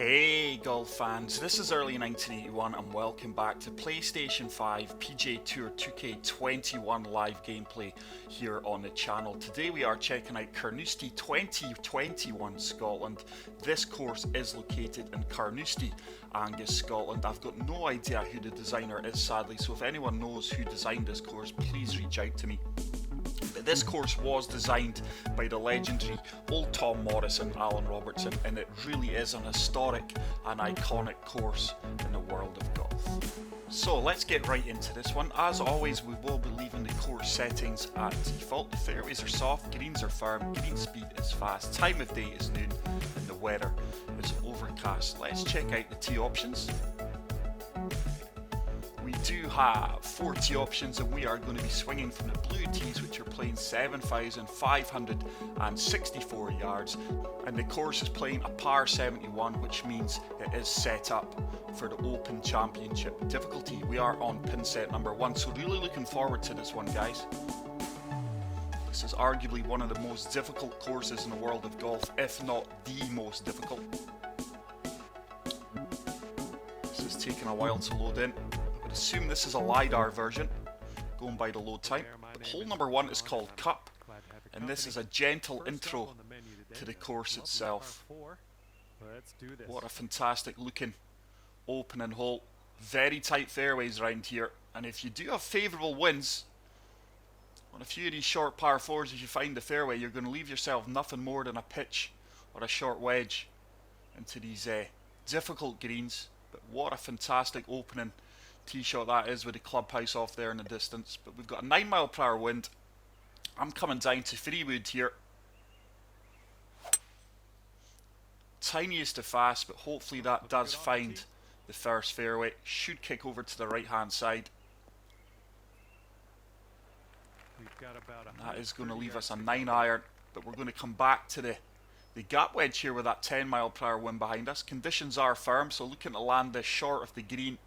Hey golf fans, this is early 1981 and welcome back to PlayStation 5 PGA Tour 2K21 live gameplay here on the channel. Today we are checking out Carnoustie 2021 Scotland. This course is located in Carnoustie, Angus, Scotland. I've got no idea who the designer is sadly, so if anyone knows who designed this course, please reach out to me. This course was designed by the legendary old Tom Morris and Alan Robertson, and it really is an historic and iconic course in the world of golf. So let's get right into this one. As always, we will be leaving the course settings at default. The fairways are soft, greens are firm, green speed is fast, time of day is noon, and the weather is overcast. Let's check out the tee options. We do have 4 tee options and we are going to be swinging from the blue tees, which are playing 7,564 yards, and the course is playing a par 71, which means it is set up for the Open Championship difficulty. We are on pin set number 1, so really looking forward to this one, guys. This is arguably one of the most difficult courses in the world of golf, if not the most difficult. This is taking a while to load in. Assume this is a LiDAR version, going by the load time. But hole number 1 is called Cup, and this is a gentle intro to the course itself. What a fantastic looking opening hole. Very tight fairways around here, and if you do have favourable winds on a few of these short par 4s, if you find the fairway, you're going to leave yourself nothing more than a pitch or a short wedge into these difficult greens. But what a fantastic opening tee shot that is, with the clubhouse off there in the distance. But we've got a 9 mile per hour wind. I'm coming down to 3 wood here. Tiniest to fast, but hopefully that does find the first fairway. Should kick over to the right hand side. That is going to leave us a 9 iron, but we're going to come back to the gap wedge here with that 10 mile per hour wind behind us. Conditions are firm, so looking to land this short of the green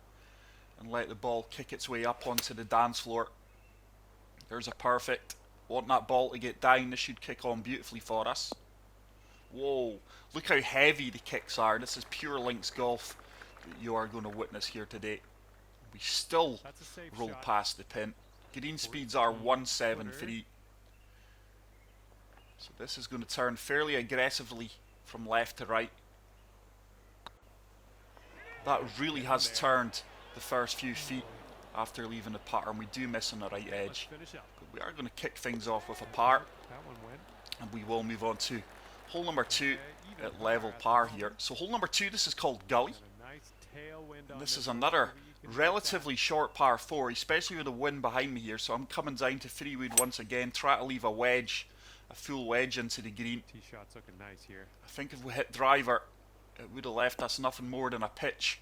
and let the ball kick its way up onto the dance floor. There's a perfect. Want that ball to get down. This should kick on beautifully for us. Whoa, look how heavy the kicks are. This is pure links golf that you are going to witness here today. We still roll past the pin. Green speeds are 173. So this is going to turn fairly aggressively from left to right. That really has turned the first few feet after leaving the putter, and we do miss on the right edge. But we are going to kick things off with a par, and we will move on to hole number 2 at level par here. So hole number 2, this is called Gully. And this is another relatively short par 4, especially with the wind behind me here. So I'm coming down to 3 wood once again, try to leave a wedge, a full wedge into the green. I think if we hit driver, it would have left us nothing more than a pitch.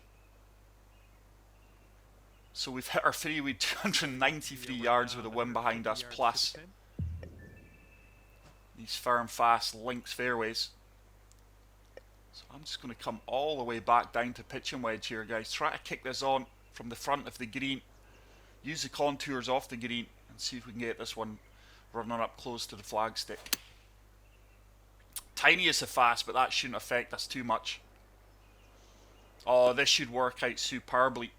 So we've hit our 3 wood 293 yards with the wind behind us, plus these firm, fast links fairways. So I'm just going to come all the way back down to pitching wedge here, guys. Try to kick this on from the front of the green. Use the contours off the green and see if we can get this one running up close to the flagstick. Tiny is a fast, but that shouldn't affect us too much. Oh, this should work out superbly.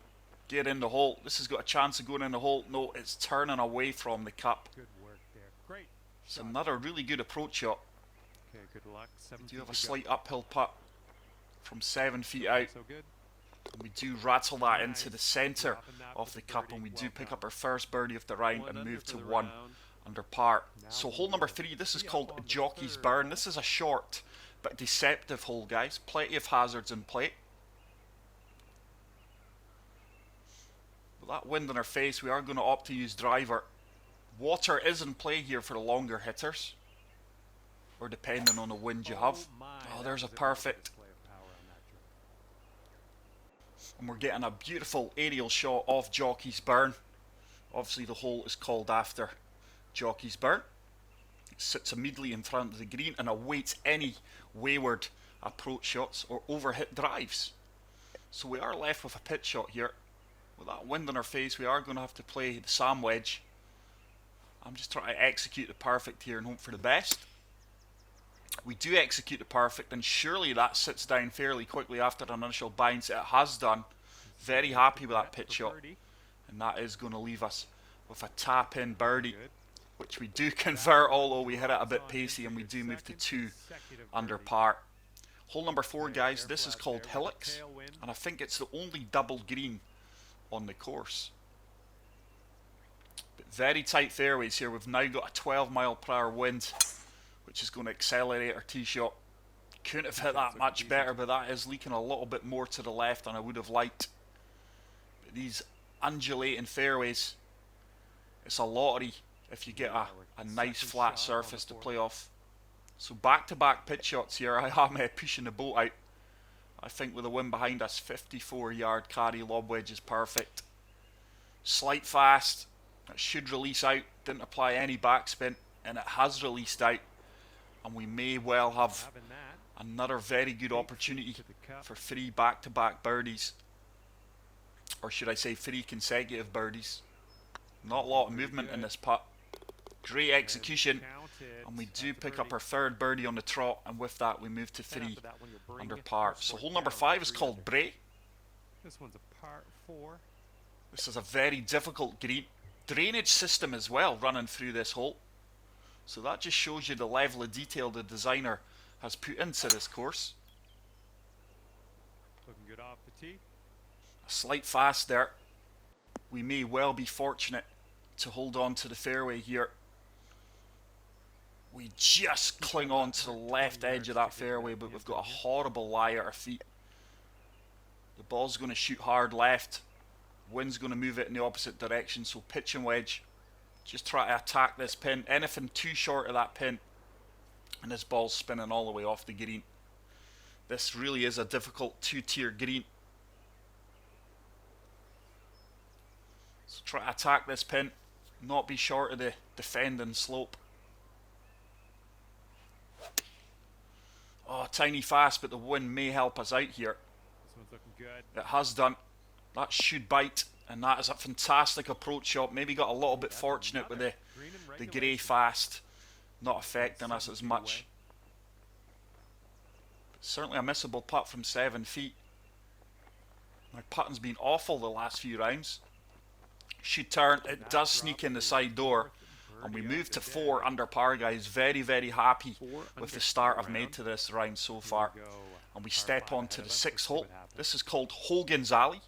Get in the hole. This has got a chance of going in the hole. No, it's turning away from the cup. Good work there. Great. It's another really good approach shot. Okay, good luck. We do have a slight uphill putt from 7 feet out. So good. And we do rattle that into the centre of the cup, and we do pick up our first birdie of the round and move to 1 under par. So hole number 3, this is called Jockey's Burn. This is a short but deceptive hole, guys. Plenty of hazards in play. With that wind in our face, we are going to opt to use driver. Water is in play here for the longer hitters, or depending on the wind you have. Oh, there's a perfect. And we're getting a beautiful aerial shot of Jockey's Burn. Obviously the hole is called after Jockey's Burn. It sits immediately in front of the green and awaits any wayward approach shots or overhit drives. So we are left with a pitch shot here. With that wind in our face, we are going to have to play the Sam wedge. I'm just trying to execute the perfect here and hope for the best. We do execute the perfect, and surely that sits down fairly quickly after an initial bounce. It has done. Very happy with that pitch shot, and that is going to leave us with a tap-in birdie, which we do convert, although we hit it a bit pacey, and we do move to 2 under par. Hole number 4, guys, this is called Hillocks, and I think it's the only double green on the course. But very tight fairways here. We've now got a 12-mile-per-hour wind, which is going to accelerate our tee shot. Couldn't have hit that much better, but that is leaking a little bit more to the left than I would have liked. But these undulating fairways, it's a lottery if you get a nice flat surface to play off. So back-to-back pitch shots here. I am pushing the boat out. I think with the wind behind us, 54-yard carry lob wedge is perfect. Slight fast. It should release out. Didn't apply any backspin, and it has released out. And we may well have another very good opportunity for 3 back-to-back birdies. Or should I say 3 consecutive birdies. Not a lot of movement in this putt. Great execution. And we do pick up our 3rd birdie on the trot, and with that we move to 3 under par. So hole number 5 is called Bray. This one's a par 4. This is a very difficult green. Drainage system as well running through this hole. So that just shows you the level of detail the designer has put into this course. Looking good off the tee. A slight fast there. We may well be fortunate to hold on to the fairway here. We just cling on to the left edge of that fairway, but we've got a horrible lie at our feet. The ball's going to shoot hard left. Wind's going to move it in the opposite direction, so pitch and wedge. Just try to attack this pin. Anything too short of that pin, and this ball's spinning all the way off the green. This really is a difficult 2-tier green. So try to attack this pin, not be short of the defending slope. Oh, tiny fast, but the wind may help us out here. This one's looking good. It has done. That should bite, and that is a fantastic approach shot. Maybe got a little bit fortunate with the grey fast not affecting us as much. But certainly a missable putt from 7 feet. My putting's been awful the last few rounds. Should turn. It does sneak in the side door. And we move to 4 under par, guys. Very, very happy with the start I've made to this round so far. And we step on to the 6th hole. This is called Hogan's Alley.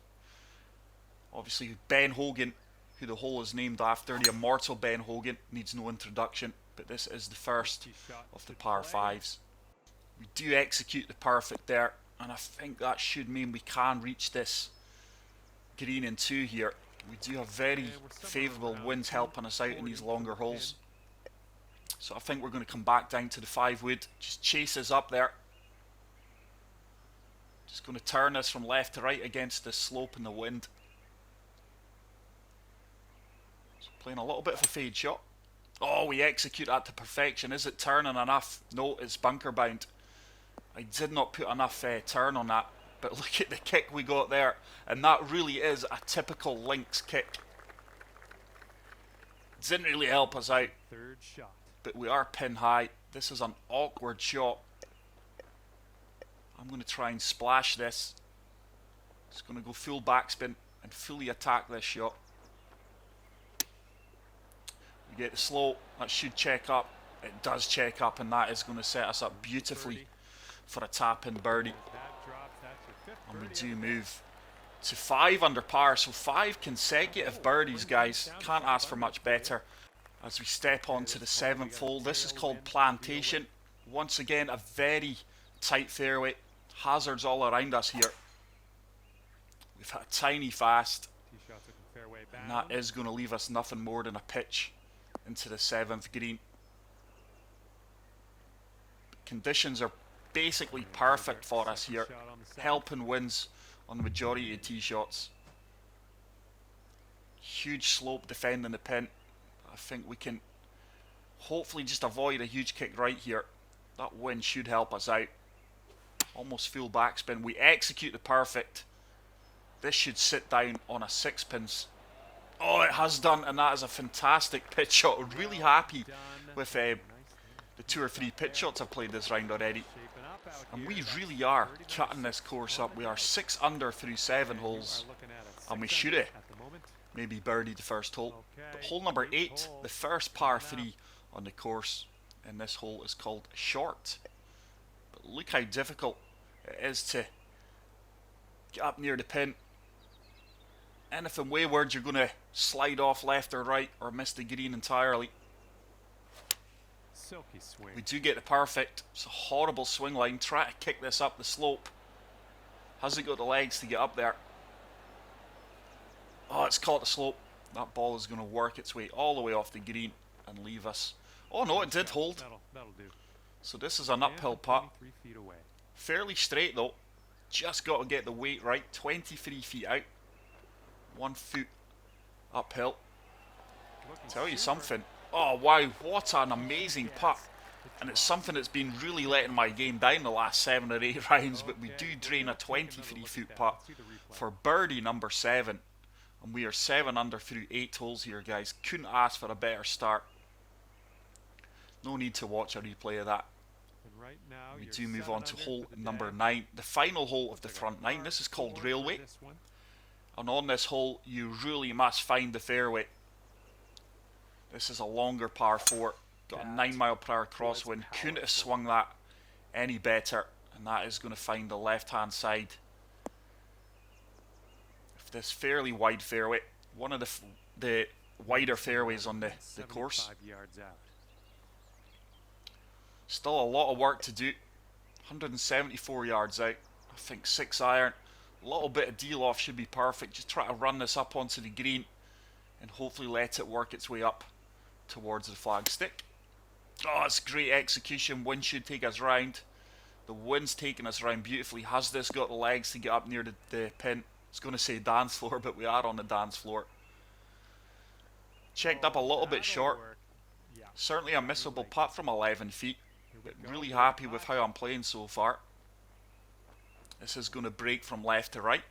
Obviously, Ben Hogan, who the hole is named after, the immortal Ben Hogan, needs no introduction. But this is the first of the par 5s. We do execute the perfect there. And I think that should mean we can reach this green in 2 here. We do have very favourable winds helping us out in these longer holes. So I think we're going to come back down to the 5 wood. Just chase us up there. Just going to turn us from left to right against the slope and the wind. So playing a little bit of a fade shot. Oh, we execute that to perfection. Is it turning enough? No, it's bunker bound. I did not put enough turn on that. But look at the kick we got there. And that really is a typical links kick. Didn't really help us out. 3rd shot. But we are pin high. This is an awkward shot. I'm going to try and splash this. Just going to go full backspin and fully attack this shot. We get the slope. That should check up. It does check up, and that is going to set us up beautifully for a tap-in birdie. And we do move to 5 under par, so 5 consecutive birdies, guys. Can't ask for much better. As we step on to the 7th hole, this is called Plantation. Once again, a very tight fairway. Hazards all around us here. We've had a tiny fast, and that is going to leave us nothing more than a pitch into the 7th green. Conditions are basically perfect for us here. Helping wins on the majority of tee shots. Huge slope defending the pin. I think we can hopefully just avoid a huge kick right here. That wind should help us out. Almost full backspin. We execute the perfect. This should sit down on a 6-pins. Oh, it has done, and that is a fantastic pitch shot. Really happy with the 2 or 3 pitch shots I've played this round already. Shaping up out And here. we That's really are pretty nice. cutting this course up. We are 6 under through 7 And you holes. are looking at a And we 6 should under have at the moment. maybe birdied the first hole. But Okay, hole number 8, eighth hole. the first par Coming up. 3 on the course. And this hole is called short. But look how difficult it is to get up near the pin. Anything wayward, you're going to slide off left or right or miss the green entirely. Silky swing. We do get the perfect. It's a horrible swing line. Try to kick this up the slope. Hasn't got the legs to get up there. Oh, it's caught the slope. That ball is going to work its way all the way off the green and leave us. Oh no, it did hold. That'll do. So this is an And uphill putt. 23 feet away. Fairly straight though. Just got to get the weight right. 23 feet out. 1 foot uphill. Looking Tell you super. something. Oh wow, what an amazing putt. And it's dropped. something that's been really letting my game down the last 7 or 8 rounds, but we do Okay, drain we'll a take another 23 look at foot that. putt Let's see the replay. for birdie number 7. And we are 7 under through 8 holes here, guys. Couldn't ask for a better start. No need to watch a replay of that. And right now We you're do move 7 on to under hole for the number day. 9, the final hole of Looks the like a front 9. par This is called 4 for Railway. this one. And on this hole, you really must find the fairway. This is a longer par 4. Got a 9 mile per hour crosswind. Couldn't have swung that any better. And that is going to find the left hand side of this fairly wide fairway. One of the wider fairways on the course. 75 yards out. Still a lot of work to do. 174 yards out. I think 6 iron. A little bit of deal off should be perfect. Just try to run this up onto the green and hopefully let it work its way up towards the flagstick. Oh, it's great execution. Wind should take us round. The wind's taking us round beautifully. Has this got the legs to get up near the pin? I was going to say dance floor, but we are on the dance floor. Checked up a little bit That'll short. work. Yeah. Certainly a missable putt from 11 feet. Here we But go. really Good happy with putt. how I'm playing so far. This is going to break from left to right.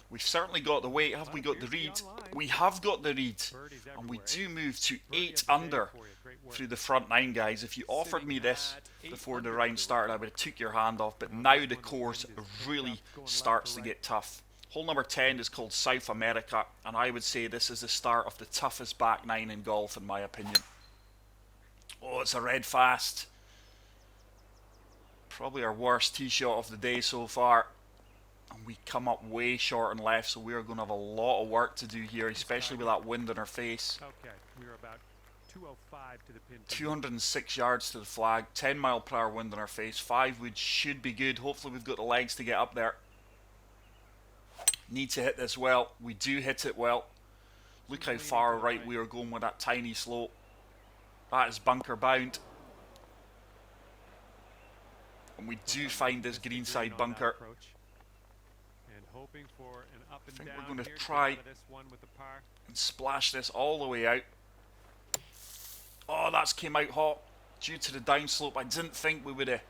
We've certainly got the weight. Have we got the read? We have got the read. Birdies And we everywhere. do move to Birdie 8 of the day under for you. Great work. through the front 9, guys. If you offered Sitting me this at 8 before the under round for started, I would have took your hand off. But now the course really starts to get tough. Hole number 10 is called South America, and I would say this is the start of the toughest back 9 in golf, in my opinion. Oh, it's a red fast. Probably our worst tee shot of the day so far. And we come up way short and left, so we are going to have a lot of work to do here, especially with that wind in our face. Okay, we are about 205 to the pin. 206 yards to the flag, 10 mile per hour wind in our face, 5 wood should be good. Hopefully we've got the legs to get up there. Need to hit this well. We do hit it well. Look how far right we are going with that tiny slope. That is bunker bound. And we do find this greenside bunker. And hoping for an up and I think down we're going to here get try out of this one with the par. and splash this all the way out. Oh, that's came out hot due to the downslope. I didn't think we would have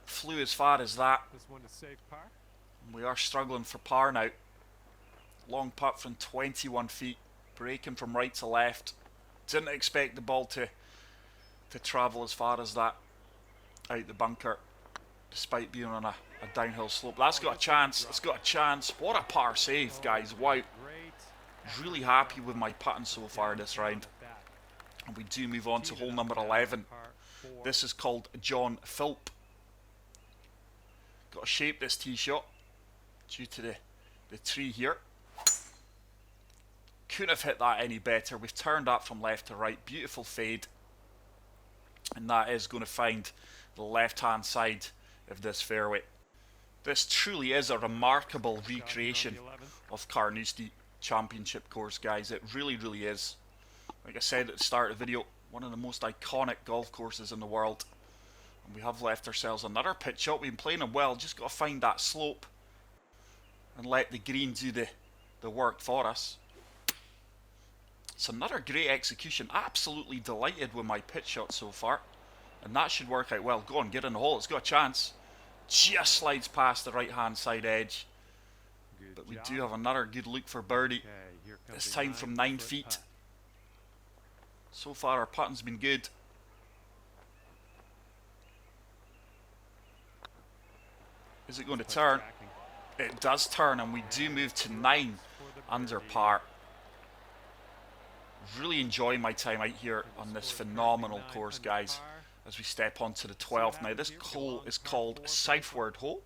flew as far as that. This one is safe par. And we are struggling for par now. Long putt from 21 feet, breaking from right to left. Didn't expect the ball to travel as far as that out the bunker, despite being on a downhill slope. That's got a chance. It's got a chance. What a par save, guys. Wow. Great. Really happy with my putting so far this round. And we do move on to hole number 11. This is called John Philp. Got to shape this tee shot due to the tree here. Couldn't have hit that any better. We've turned up from left to right. Beautiful fade. And that is going to find the left hand side of this fairway. This truly is a remarkable recreation of Carnoustie Championship Course, guys. It really, really is. Like I said at the start of the video, one of the most iconic golf courses in the world. And we have left ourselves another pitch shot. We've been playing them well. Just got to find that slope and let the green do the work for us. It's another great execution. Absolutely delighted with my pitch shot so far. And that should work out well. Go on, get in the hole. It's got a chance. Just slides past the right hand side edge. But we do have another good look for birdie. This time from 9 feet. So far our putting's been good. Is it going to Putt turn? tracking. It does turn, and we do move to 9 For the under birdie. par. Really enjoying my time out here The on this score currently phenomenal 9 course, under guys, par. as we step onto the See what 12th. Now, happens this here. Get hole along is par called 4 for this Southward Hole,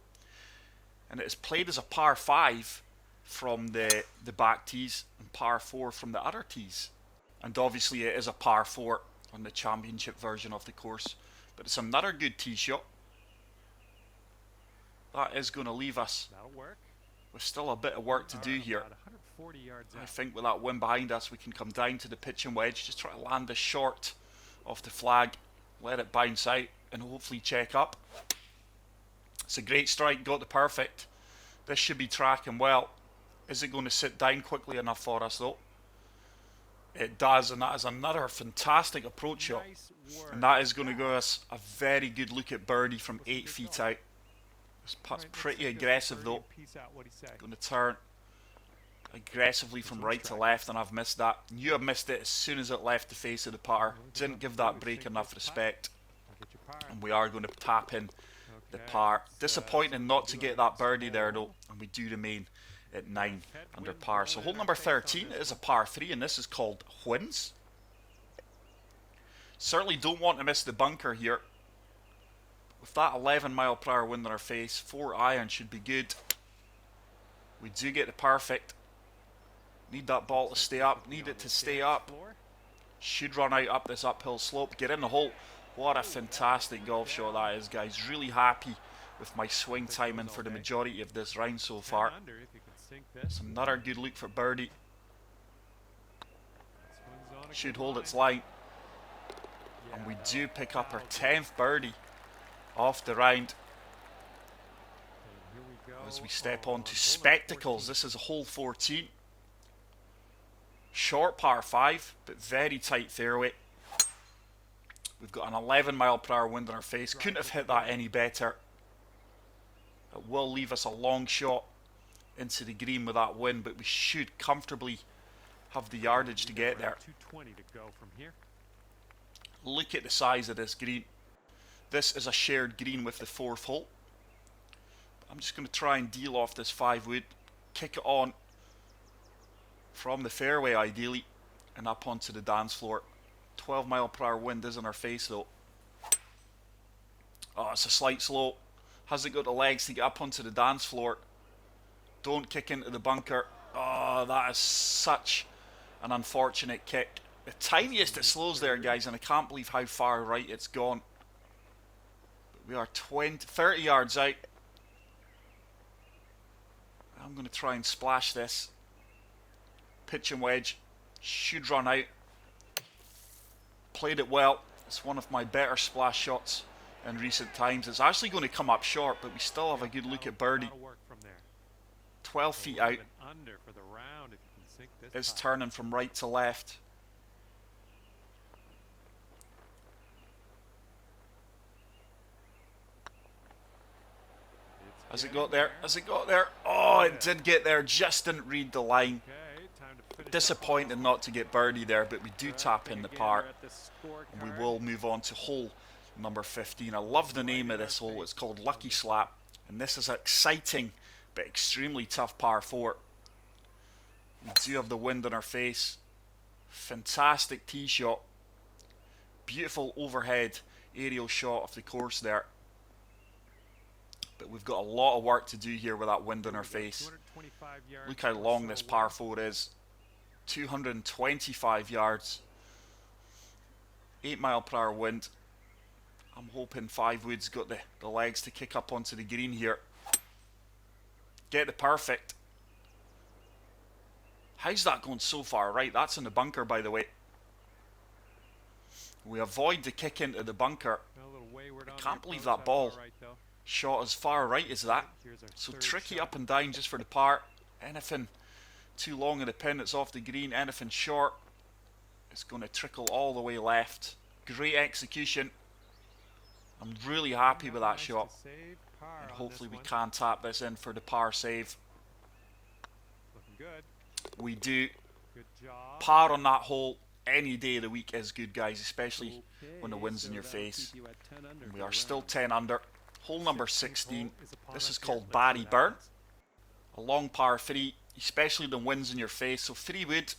and it is played as a par 5 from the back tees and par 4 from the other tees. And obviously it is a par 4 on the championship version of the course, but it's another good tee shot. That is going to leave us That'll work. with still a bit of work to We do are here. about 140 yards I out. think with that wind behind us, we can come down to the pitching wedge, just try to land this short off the flag, let it bounce out, and hopefully check up. It's a great strike, got the perfect. This should be tracking well. Is it going to sit down quickly enough for us though? It does, and that is another fantastic approach shot. Nice work. And that is going to give us a very good look at birdie from 8 feet out. This putt's Alright, let's pretty take this aggressive birdie though. and piece out. What'd he say? Going to turn aggressively from right to left, and I've missed that. Knew I missed it as soon as it left the face of the putter. Didn't give that break enough respect, I'll get your par. and we are going to tap in the Okay, par. let's, Disappointing not to get that birdie there though, and we do remain at 9 under par. So hole number 13 is a par 3, and this is called Whins. Certainly don't want to miss the bunker here. With that 11-mile-per-hour wind in our face, 4 iron should be good. We do get the perfect. Need that ball to stay up. Need it to stay up. Should run out up this uphill slope. Get in the hole. What a fantastic golf shot that is, guys. Really happy with my swing timing for the majority of this round so far. It's another good look for birdie. Should hold its line. And we do pick up our 10th birdie off the round. As we step on to spectacles, this is a hole 14. Short par 5, but very tight fairway. We've got an 11-mile-per-hour wind in our face. Couldn't have hit that any better. It will leave us a long shot into the green with that wind, but we should comfortably have the yardage to get there. 220 to go from here. Look at the size of this green. This is a shared green with the 4th hole. I'm just going to try and deal off this 5-wood, kick it on from the fairway ideally, and up onto the dance floor. 12-mile-per-hour wind is in our face though. Oh, it's a slight slow. Hasn't got the legs to get up onto the dance floor. Don't kick into the bunker. Oh, that is such an unfortunate kick. The tiniest it slows there, guys, and I can't believe how far right it's gone. But we are 30 yards out. I'm going to try and splash this. Pitch and wedge. Should run out. Played it well. It's one of my better splash shots in recent times. It's actually going to come up short, but we still have a good look at birdie. 12 feet out. It's turning from right to left. Has it got there? Has it got there? Oh, it did get there. Just didn't read the line. Disappointing not to get birdie there, but we do tap in the par. And we will move on to hole number 15. I love the name of this hole. It's called Lucky Slap. And this is an exciting but extremely tough par 4. We do have the wind in our face. Fantastic tee shot. Beautiful overhead aerial shot of the course there. But we've got a lot of work to do here with that wind in our face. Look how long this par 4 is. 225 yards. 8-mile-per-hour wind. I'm hoping 5-wood's got the legs to kick up onto the green here. Get the perfect. How's that going so far right? That's in the bunker, by the way. We avoid the kick into the bunker. I can't believe that ball shot as far right as that. So tricky up and down just for the par. Anything too long in the pin, it's off the green. Anything short, it's going to trickle all the way left. Great execution. I'm really happy with that shot. And hopefully we can tap this in for the par save. We do. Par on that hole any day of the week is good, guys, especially when the wind's in your face. And we are still 10 under. Hole number 16th 16. hole is upon This us is here. called Let's see Barry what Burn. happens. A long par 3, especially the wind's in your face. So 3 wood.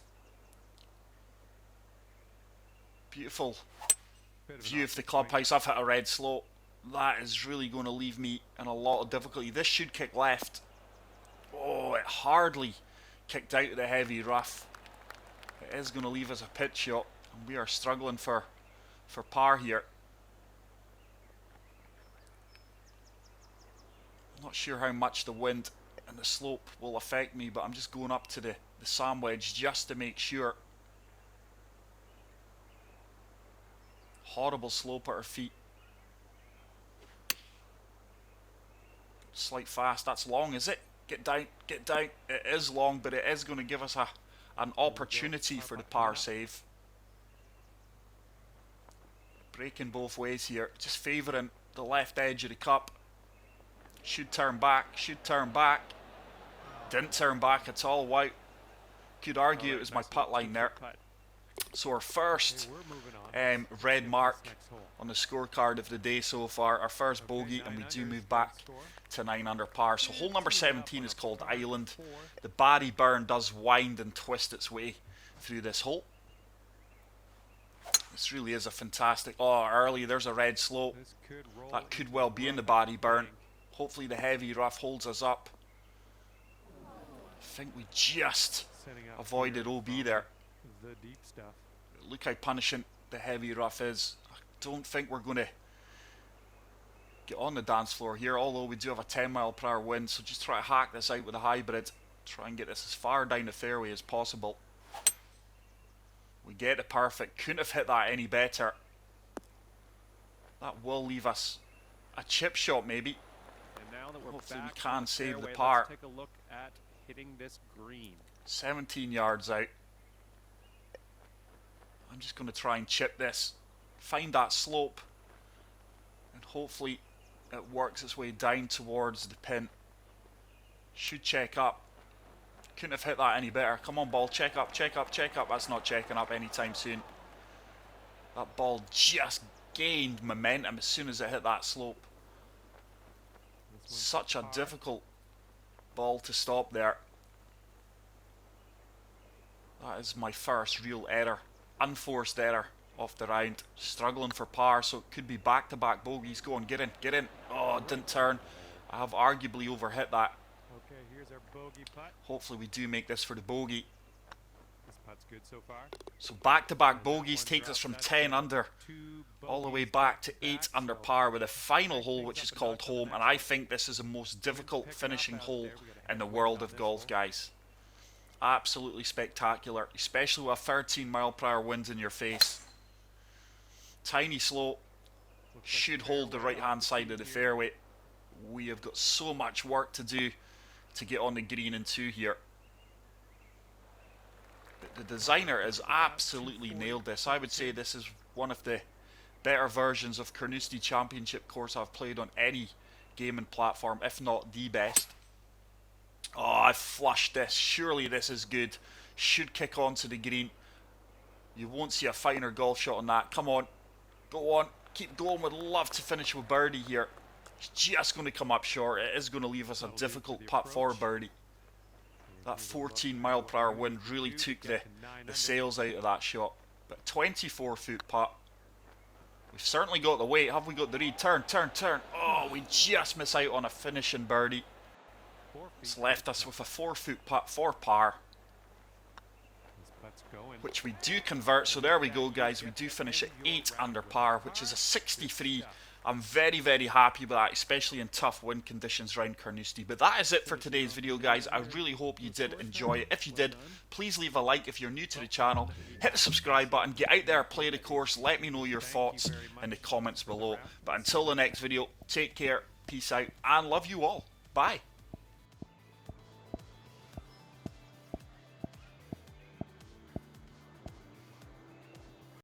Beautiful Bit of an view of the awkward swing. clubhouse. I've hit a red slope. That is really going to leave me in a lot of difficulty. This should kick left. Oh, it hardly kicked out of the heavy rough. It is going to leave us a pitch shot, and we are struggling for par here. I'm not sure how much the wind and the slope will affect me, but I'm just going up to the sand wedge just to make sure. Horrible slope at our feet. Slight fast, that's long, is it? Get down, get down. It is long, but it is going to give us an opportunity for the par save. Breaking both ways here, just favouring the left edge of the cup. Should turn back, should turn back. Didn't turn back at all. Wow. Could argue it was my putt line there. So our first red mark on the scorecard of the day so far, our first bogey, and we do move back to 9 under par. So hole number 17 is called Island. The Barry Burn does wind and twist its way through this hole. This really is a fantastic... Oh, early, there's a red slope. That could well be in the Barry Burn. Hopefully the heavy rough holds us up. I think we just avoided OB there. The deep stuff. Look how punishing the heavy rough is. I don't think we're going to get on the dance floor here, although we do have a 10-mile-per-hour wind, so just try to hack this out with a hybrid. Try and get this as far down the fairway as possible. We get it perfect. Couldn't have hit that any better. That will leave us a chip shot maybe. And now that we're Hopefully back we can on the save the fairway, par. let's take a look at hitting this green. 17 yards out. I'm just going to try and chip this. Find that slope. And hopefully it works its way down towards the pin. Should check up. Couldn't have hit that any better. Come on, ball. Check up, check up, check up. That's not checking up anytime soon. That ball just gained momentum as soon as it hit that slope. Such a difficult ball to stop there. That is my first real error. Unforced error off the round. Struggling for par, so it could be back-to-back bogeys. Go on, get in, get in. Oh, it didn't turn. I have arguably overhit that. Okay, here's our bogey putt. Hopefully we do make this for the bogey. This putt's good so far. So back-to-back bogeys takes us from 10 under all the way back to 8 under par with a final hole which is called home, and I think this is the most difficult finishing hole in the world of golf, guys. Absolutely spectacular, especially with a 13-mile-per-hour wind in your face. Tiny slope, should hold the right-hand side of the fairway. We have got so much work to do to get on the green in 2 here. But the designer has absolutely nailed this. I would say this is one of the better versions of Carnoustie Championship Course I've played on any gaming platform, if not the best. Oh, I flushed this. Surely this is good. Should kick onto the green. You won't see a finer golf shot on that. Come on. Go on. Keep going. Would love to finish with birdie here. It's just going to come up short. It is going to leave us a difficult putt for birdie. That 14-mile-per-hour wind really took the sails out of that shot. But 24-foot putt. We've certainly got the weight. Have we got the read? Turn, turn, turn. Oh, we just miss out on a finishing birdie. It's left us with a 4-foot putt for par, which we do convert. So there we go, guys. We do finish at 8 under par, which is a 63. I'm very, very happy with that, especially in tough wind conditions around Carnoustie. But that is it for today's video, guys. I really hope you did enjoy it. If you did, please leave a like if you're new to the channel. Hit the subscribe button. Get out there, play the course. Let me know your thoughts in the comments below. But until the next video, take care, peace out, and love you all. Bye.